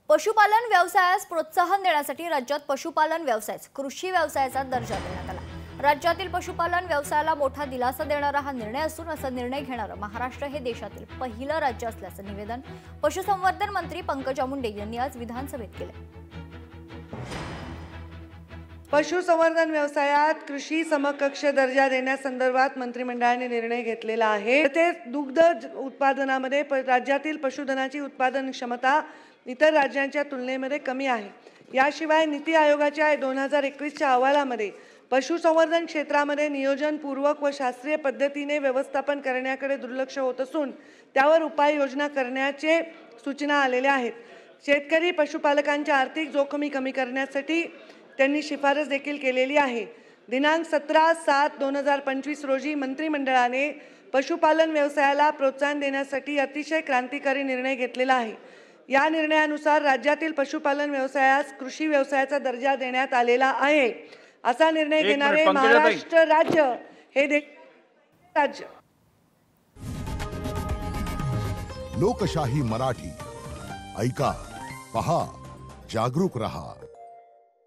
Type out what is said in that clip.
पशुपालन व्यवसायास प्रोत्साहन देण्यासाठी राज्यात पशुपालन व्यवसायास कृषी व्यवसायाचा दर्जा देण्यात आला। राज्यातील पशुपालन व्यवसायाला मोठा दिलासा देणारा हा निर्णय असून असा निर्णय घेणारं महाराष्ट्र हे देशातील पहिलं राज्य असल्याचं निवेदन पशुसंवर्धन मंत्री पंकजा मुंडे यांनी आज विधानसभेत केले। पशुसंवर्धन व्यवसायात कृषी समकक्ष दर्जा देण्यासंदर्भात मंत्रिमंडळाने निर्णय घेतलेला आहे। ते दुग्ध उत्पादनामध्ये राज्यातील पशुधनाची उत्पादन क्षमता इतर राज्यांच्या तुलनेमध्ये कमी आहे। याशिवाय नीती आयोगाच्या 2021च्या अहवालामध्ये पशुसंवर्धन क्षेत्रामध्ये नियोजनपूर्वक व शास्त्रीय पद्धतीने व्यवस्थापन करण्याकडे दुर्लक्ष होत असून त्यावर उपाययोजना करण्याचे सूचना आलेल्या आहेत। शेतकरी पशुपालकांच्या आर्थिक जोखमी कमी करण्यासाठी त्यांनी शिफारस देखील केलेली आहे। दिनांक 17/7/2025 रोजी मंत्रिमंडळाने पशुपालन व्यवसायाला प्रोत्साहन देण्यासाठी अतिशय क्रांतिकारी निर्णय घेतलेला आहे। या निर्णयानुसार राज्यातील पशुपालन व्यवसायास कृषी व्यवसायाचा दर्जा देण्यात आलेला आहे। असा निर्णय घेणारे महाराष्ट्र राज्य हे राज्य। लोकशाही मराठी ऐका, पहा, जागरूक रहा।